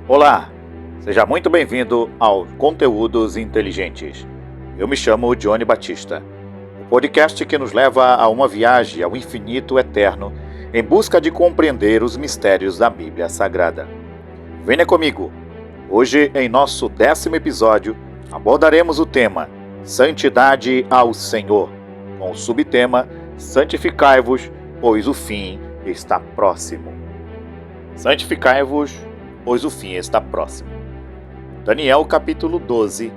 Olá, seja muito bem-vindo ao Conteúdos Inteligentes. Eu me chamo Johnny Batista, o podcast que nos leva a uma viagem ao infinito eterno em busca de compreender os mistérios da Bíblia Sagrada. Venha comigo! Hoje, em nosso 10º episódio, abordaremos o tema Santidade ao Senhor, com o subtema Santificai-vos, pois o fim está próximo. Santificai-vos, pois o fim está próximo. Daniel capítulo 12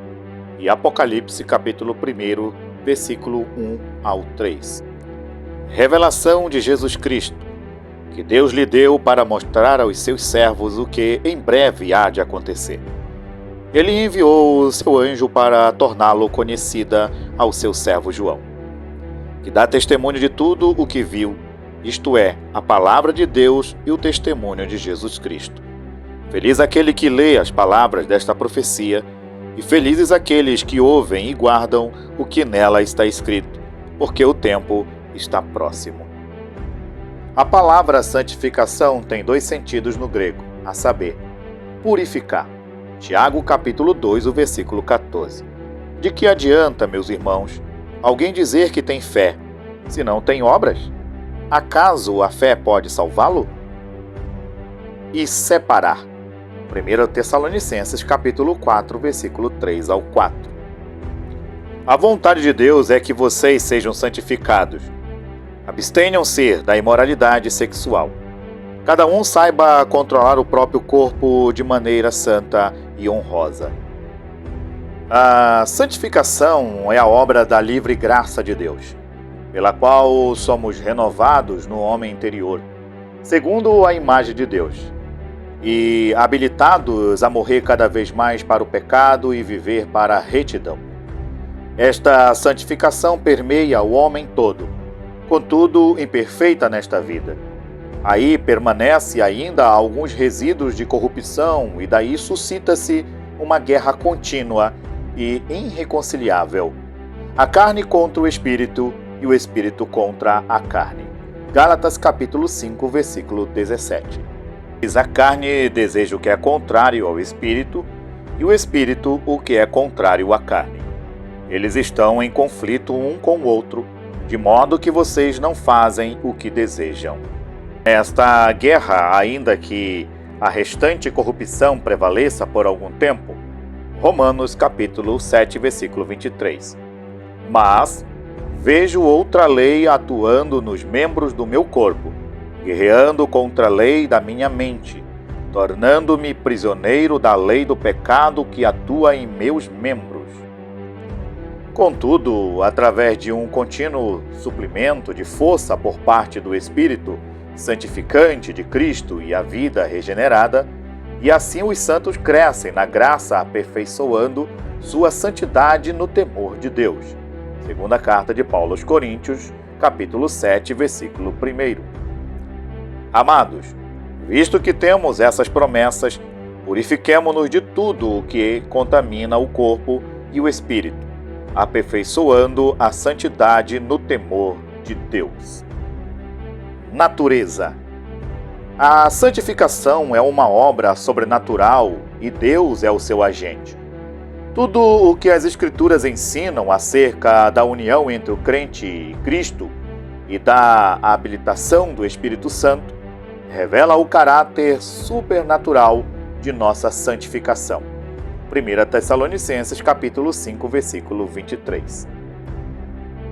e Apocalipse capítulo 1, versículo 1 ao 3. Revelação de Jesus Cristo, que Deus lhe deu para mostrar aos seus servos o que em breve há de acontecer. Ele enviou o seu anjo para torná-lo conhecida ao seu servo João, que dá testemunho de tudo o que viu, isto é, a palavra de Deus e o testemunho de Jesus Cristo. Feliz aquele que lê as palavras desta profecia, e felizes aqueles que ouvem e guardam o que nela está escrito, porque o tempo está próximo. A palavra santificação tem dois sentidos no grego, a saber, purificar. Tiago capítulo 2, o versículo 14. De que adianta, meus irmãos, alguém dizer que tem fé, se não tem obras? Acaso a fé pode salvá-lo? E separar. 1 Tessalonicenses capítulo 4, versículo 3 ao 4. A vontade de Deus é que vocês sejam santificados. Abstenham-se da imoralidade sexual. Cada um saiba controlar o próprio corpo de maneira santa e honrosa. A santificação é a obra da livre graça de Deus, pela qual somos renovados no homem interior, segundo a imagem de Deus, e habilitados a morrer cada vez mais para o pecado e viver para a retidão. Esta santificação permeia o homem todo, contudo imperfeita nesta vida. Aí permanece ainda alguns resíduos de corrupção e daí suscita-se uma guerra contínua e irreconciliável. A carne contra o espírito e o espírito contra a carne. Gálatas capítulo 5, versículo 17. A carne deseja o que é contrário ao espírito e o espírito o que é contrário à carne. Eles estão em conflito um com o outro, de modo que vocês não fazem o que desejam. Esta guerra, ainda que a restante corrupção prevaleça por algum tempo, Romanos capítulo 7, versículo 23. Mas vejo outra lei atuando nos membros do meu corpo, guerreando contra a lei da minha mente, tornando-me prisioneiro da lei do pecado que atua em meus membros. Contudo, através de um contínuo suplemento de força por parte do Espírito santificante de Cristo e a vida regenerada, e assim os santos crescem na graça, aperfeiçoando sua santidade no temor de Deus. Segunda carta de Paulo aos Coríntios, capítulo 7, versículo 1. Amados, visto que temos essas promessas, purifiquemo-nos de tudo o que contamina o corpo e o espírito, aperfeiçoando a santidade no temor de Deus. Natureza. A santificação é uma obra sobrenatural e Deus é o seu agente. Tudo o que as Escrituras ensinam acerca da união entre o crente e Cristo e da habilitação do Espírito Santo revela o caráter supernatural de nossa santificação. 1 Tessalonicenses capítulo 5, versículo 23.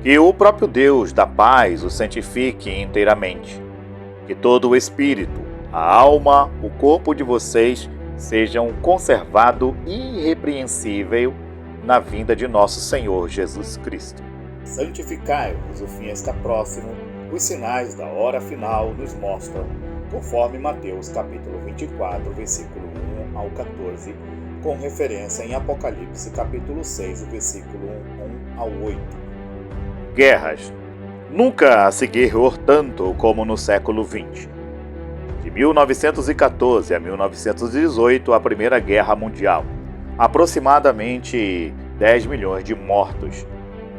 Que o próprio Deus da paz o santifique inteiramente. Que todo o espírito, a alma, o corpo de vocês sejam conservado irrepreensível na vinda de nosso Senhor Jesus Cristo. Santificai-vos, o fim está próximo. Os sinais da hora final nos mostram, conforme Mateus capítulo 24, versículo 1 ao 14, com referência em Apocalipse capítulo 6, versículo 1 ao 8. Guerras. Nunca se guerreou tanto como no século XX. De 1914 a 1918, a Primeira Guerra Mundial. Aproximadamente 10 milhões de mortos.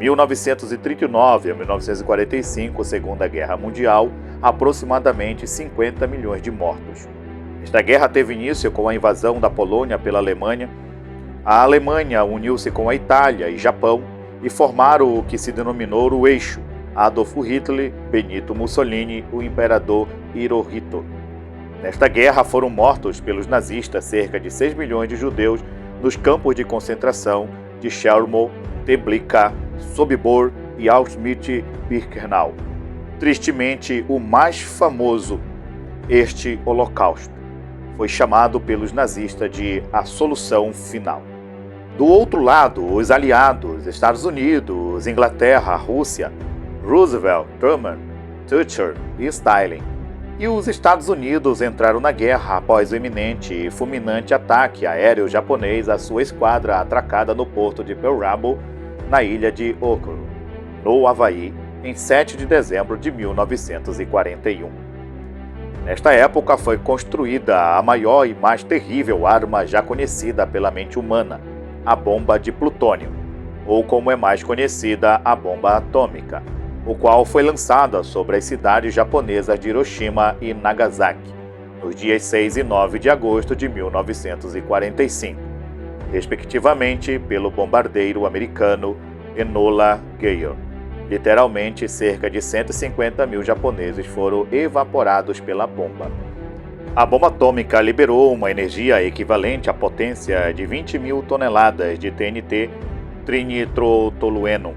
1939 a 1945, Segunda Guerra Mundial, aproximadamente 50 milhões de mortos. Esta guerra teve início com a invasão da Polônia pela Alemanha. A Alemanha uniu-se com a Itália e Japão e formaram o que se denominou o Eixo: Adolf Hitler, Benito Mussolini, o imperador Hirohito. Nesta guerra foram mortos pelos nazistas cerca de 6 milhões de judeus nos campos de concentração de Chernobyl, Treblinka, Sobibor e Auschwitz-Birkenau. Tristemente, o mais famoso, este holocausto, foi chamado pelos nazistas de a solução final. Do outro lado, os aliados, Estados Unidos, Inglaterra, Rússia, Roosevelt, Truman, Thatcher e Stalin. E os Estados Unidos entraram na guerra após o iminente e fulminante ataque aéreo japonês à sua esquadra atracada no porto de Pearl Harbor, na ilha de Oahu, no Havaí, em 7 de dezembro de 1941. Nesta época foi construída a maior e mais terrível arma já conhecida pela mente humana, a bomba de plutônio, ou como é mais conhecida, a bomba atômica, o qual foi lançada sobre as cidades japonesas de Hiroshima e Nagasaki, nos dias 6 e 9 de agosto de 1945, respectivamente pelo bombardeiro americano Enola Gay. Literalmente, cerca de 150 mil japoneses foram evaporados pela bomba. A bomba atômica liberou uma energia equivalente à potência de 20 mil toneladas de TNT trinitrotolueno,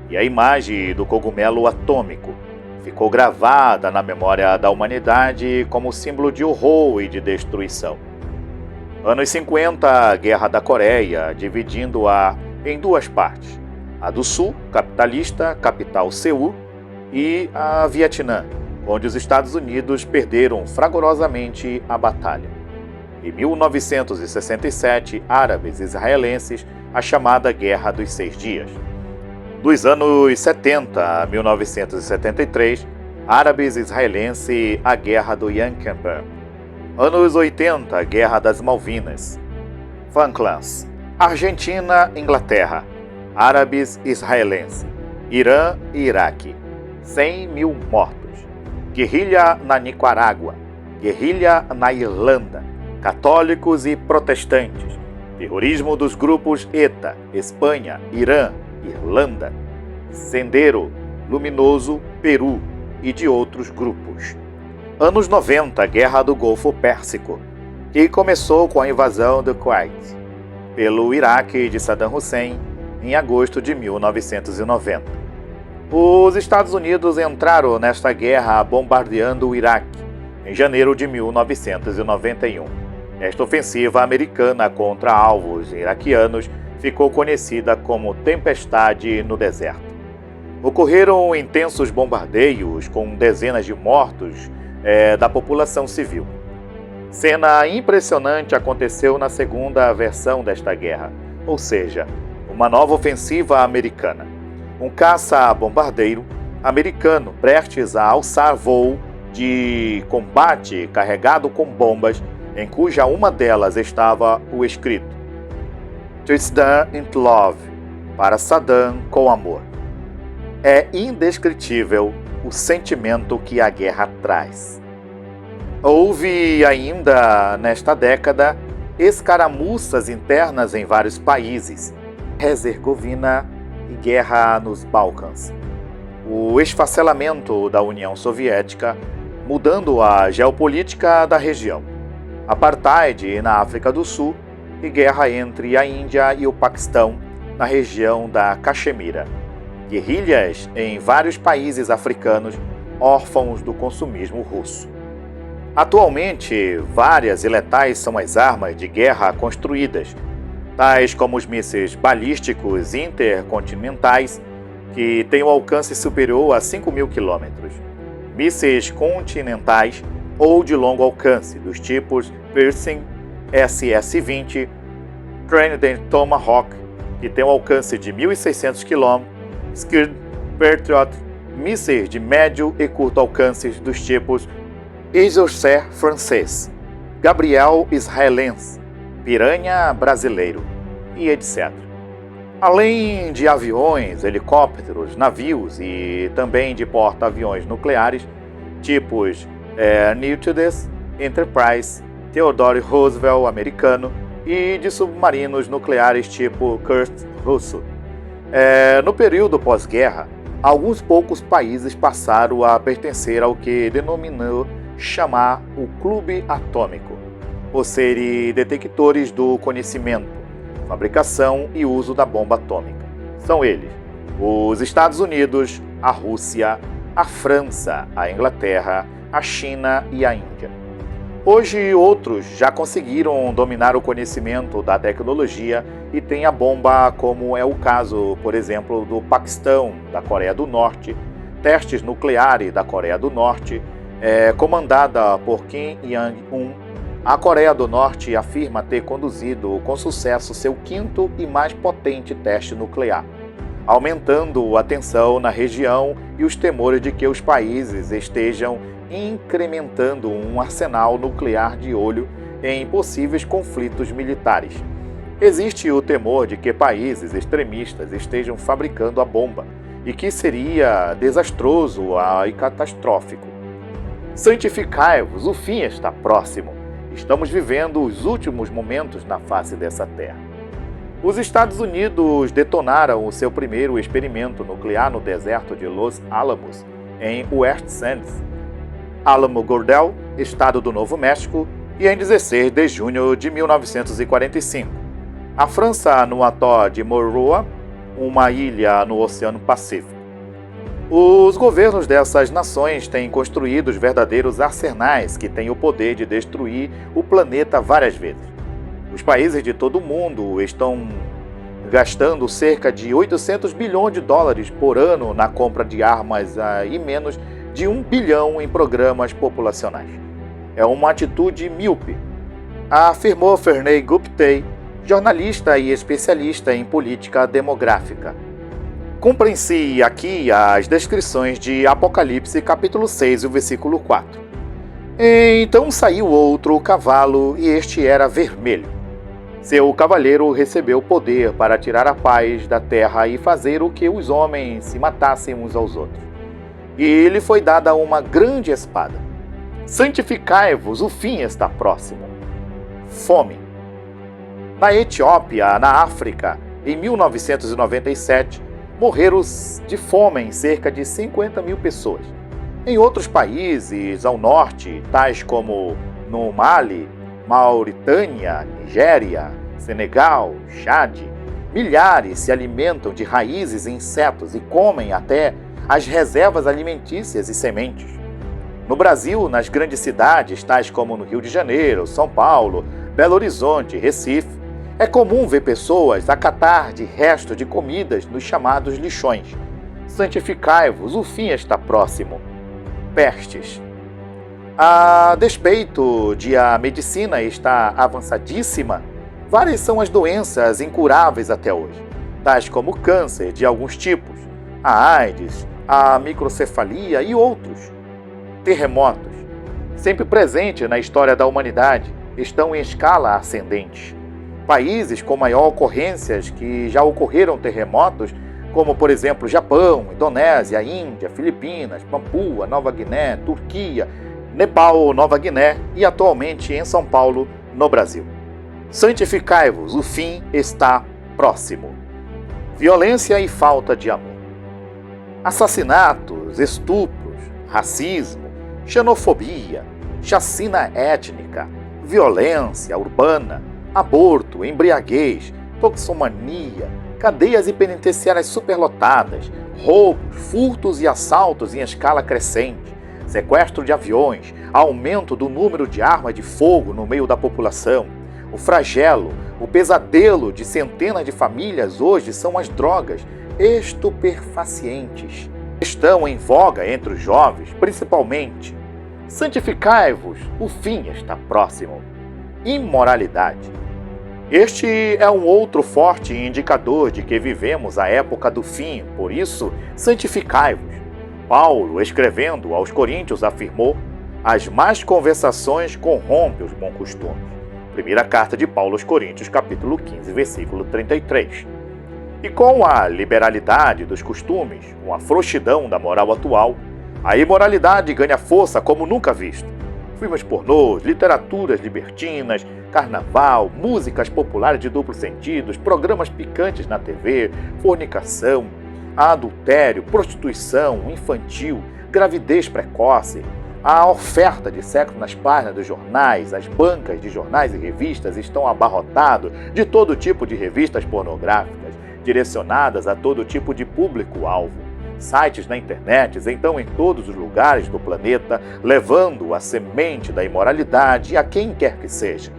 e a imagem do cogumelo atômico ficou gravada na memória da humanidade como símbolo de horror e de destruição. Anos 50, a Guerra da Coreia, dividindo-a em duas partes: a do Sul, capitalista, capital Seul, e a Vietnã, onde os Estados Unidos perderam fragorosamente a batalha. Em 1967, árabes e israelenses, a chamada Guerra dos 6 Dias. Dos anos 70 a 1973, árabes e israelenses, a Guerra do Yom Kippur. Anos 80, Guerra das Malvinas. Falklands. Argentina, Inglaterra. Árabes e israelenses. Irã e Iraque. 100 mil mortos. Guerrilha na Nicarágua. Guerrilha na Irlanda. Católicos e protestantes. Terrorismo dos grupos ETA, Espanha, Irã, Irlanda, Sendero Luminoso, Peru e de outros grupos. Anos 90, Guerra do Golfo Pérsico, que começou com a invasão do Kuwait pelo Iraque de Saddam Hussein em agosto de 1990. Os Estados Unidos entraram nesta guerra bombardeando o Iraque em janeiro de 1991. Esta ofensiva americana contra alvos iraquianos ficou conhecida como Tempestade no Deserto. Ocorreram intensos bombardeios com dezenas de mortos da população civil. Cena impressionante aconteceu na segunda versão desta guerra, ou seja, uma nova ofensiva americana. Um caça-bombardeiro americano prestes a alçar voo de combate carregado com bombas, em cuja uma delas estava o escrito "To Saddam in Love", para Saddam com amor. É indescritível o sentimento que a guerra traz. Houve ainda, nesta década, escaramuças internas em vários países, Herzegovina e guerra nos Balcãs. O esfacelamento da União Soviética, mudando a geopolítica da região. Apartheid na África do Sul e guerra entre a Índia e o Paquistão na região da Caxemira. Guerrilhas em vários países africanos órfãos do consumismo russo. Atualmente, várias e letais são as armas de guerra construídas, tais como os mísseis balísticos intercontinentais, que têm um alcance superior a 5.000 quilômetros, mísseis continentais ou de longo alcance, dos tipos Pershing, SS-20, Trident Tomahawk, que tem um alcance de 1.600 km, Scud, Patriot, mísseis de médio e curto alcance dos tipos Exocet francês, Gabriel israelense, Piranha brasileiro e etc. Além de aviões, helicópteros, navios e também de porta-aviões nucleares, tipos Newtones, Enterprise, Theodore Roosevelt americano e de submarinos nucleares tipo Kursk russo. No período pós-guerra, alguns poucos países passaram a pertencer ao que denominou chamar o Clube Atômico, por serem detectores do conhecimento, fabricação e uso da bomba atômica. São eles: os Estados Unidos, a Rússia, a França, a Inglaterra, a China e a Índia. Hoje, outros já conseguiram dominar o conhecimento da tecnologia e têm a bomba, como é o caso, por exemplo, do Paquistão, da Coreia do Norte, testes nucleares da Coreia do Norte, comandada por Kim Jong-un. A Coreia do Norte afirma ter conduzido com sucesso seu quinto e mais potente teste nuclear, aumentando a tensão na região e os temores de que os países estejam incrementando um arsenal nuclear de olho em possíveis conflitos militares. Existe o temor de que países extremistas estejam fabricando a bomba e que seria desastroso e catastrófico. Santificai-vos, o fim está próximo. Estamos vivendo os últimos momentos na face dessa terra. Os Estados Unidos detonaram o seu primeiro experimento nuclear no deserto de Los Alamos, em West Sands, Alamogordo, estado do Novo México, e em 16 de junho de 1945. A França no atol de Mururoa, uma ilha no Oceano Pacífico. Os governos dessas nações têm construído os verdadeiros arsenais que têm o poder de destruir o planeta várias vezes. Os países de todo o mundo estão gastando cerca de 800 bilhões de dólares por ano na compra de armas e menos de 1 bilhão em programas populacionais. É uma atitude míope, afirmou Ferney Gupte, jornalista e especialista em política demográfica. Cumprem-se aqui as descrições de Apocalipse capítulo 6, o versículo 4. Então saiu outro cavalo, e este era vermelho. Seu cavaleiro recebeu poder para tirar a paz da terra e fazer o que os homens se matassem uns aos outros. E lhe foi dada uma grande espada. Santificai-vos, o fim está próximo. Fome. Na Etiópia, na África, em 1997, morreram de fome em cerca de 50 mil pessoas. Em outros países ao norte, tais como no Mali, Mauritânia, Nigéria, Senegal, Chade, milhares se alimentam de raízes e insetos e comem até as reservas alimentícias e sementes. No Brasil, nas grandes cidades, tais como no Rio de Janeiro, São Paulo, Belo Horizonte e Recife, é comum ver pessoas acatar de resto de comidas nos chamados lixões. Santificai-vos, o fim está próximo. Pestes. A despeito de a medicina estar avançadíssima, várias são as doenças incuráveis até hoje, tais como o câncer de alguns tipos, a AIDS, a microcefalia e outros. Terremotos, sempre presentes na história da humanidade, estão em escala ascendente. Países com maior ocorrências que já ocorreram terremotos, como por exemplo Japão, Indonésia, Índia, Filipinas, Papua, Nova Guiné, Turquia, Nepal, Nova Guiné e atualmente em São Paulo, no Brasil. Santificai-vos, o fim está próximo. Violência e falta de amor. Assassinatos, estupros, racismo, xenofobia, chacina étnica, violência urbana, aborto, embriaguez, toxomania, cadeias e penitenciárias superlotadas, roubos, furtos e assaltos em escala crescente, sequestro de aviões, aumento do número de armas de fogo no meio da população. O flagelo, o pesadelo de centenas de famílias hoje são as drogas estupefacientes. Estão em voga entre os jovens, principalmente. Santificai-vos, o fim está próximo. Imoralidade. Este é um outro forte indicador de que vivemos a época do fim, por isso, santificai-vos. Paulo, escrevendo aos Coríntios, afirmou: as más conversações corrompem os bons costumes. Primeira carta de Paulo aos Coríntios, capítulo 15, versículo 33. E com a liberalidade dos costumes, com a frouxidão da moral atual, a imoralidade ganha força como nunca visto. filmes pornôs, literaturas libertinas, carnaval, músicas populares de duplos sentidos, programas picantes na TV, fornicação, adultério, prostituição infantil, gravidez precoce, a oferta de sexo nas páginas dos jornais, as bancas de jornais e revistas estão abarrotadas de todo tipo de revistas pornográficas, direcionadas a todo tipo de público-alvo. Sites na internet estão em todos os lugares do planeta, levando a semente da imoralidade a quem quer que seja.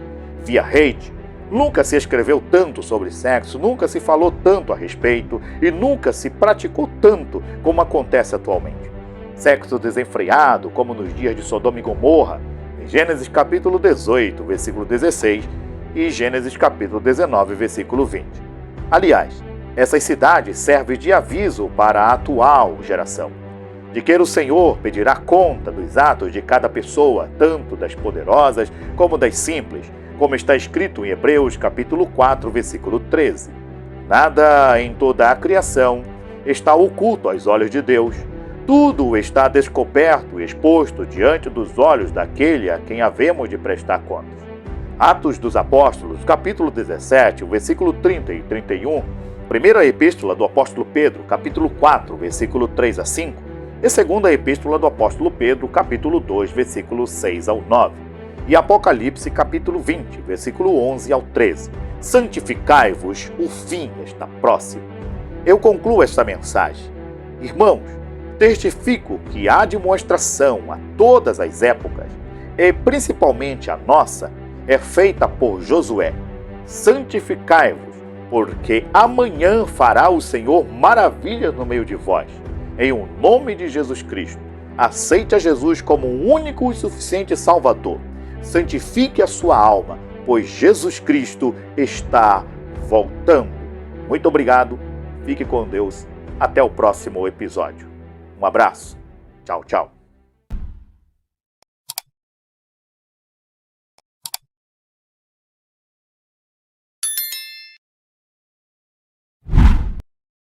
Via rede, nunca se escreveu tanto sobre sexo, nunca se falou tanto a respeito e nunca se praticou tanto como acontece atualmente. Sexo desenfreado, como nos dias de Sodoma e Gomorra, em Gênesis capítulo 18, versículo 16 e Gênesis capítulo 19, versículo 20. Aliás, essas cidades servem de aviso para a atual geração, de que o Senhor pedirá conta dos atos de cada pessoa, tanto das poderosas como das simples, como está escrito em Hebreus capítulo 4, versículo 13. Nada em toda a criação está oculto aos olhos de Deus. Tudo está descoberto e exposto diante dos olhos daquele a quem havemos de prestar contas. Atos dos Apóstolos, capítulo 17, versículo 30 e 31, Primeira Epístola do Apóstolo Pedro, capítulo 4, versículo 3 a 5, e Segunda Epístola do Apóstolo Pedro, capítulo 2, versículo 6 ao 9, e Apocalipse, capítulo 20, versículo 11 ao 13. Santificai-vos, o fim está próximo. Eu concluo esta mensagem. Irmãos, testifico que a demonstração a todas as épocas, e principalmente a nossa, é feita por Josué. Santificai-vos, porque amanhã fará o Senhor maravilhas no meio de vós. Em o nome de Jesus Cristo, aceite a Jesus como o único e suficiente Salvador. Santifique a sua alma, pois Jesus Cristo está voltando. Muito obrigado, fique com Deus, até o próximo episódio. Um abraço, tchau, tchau.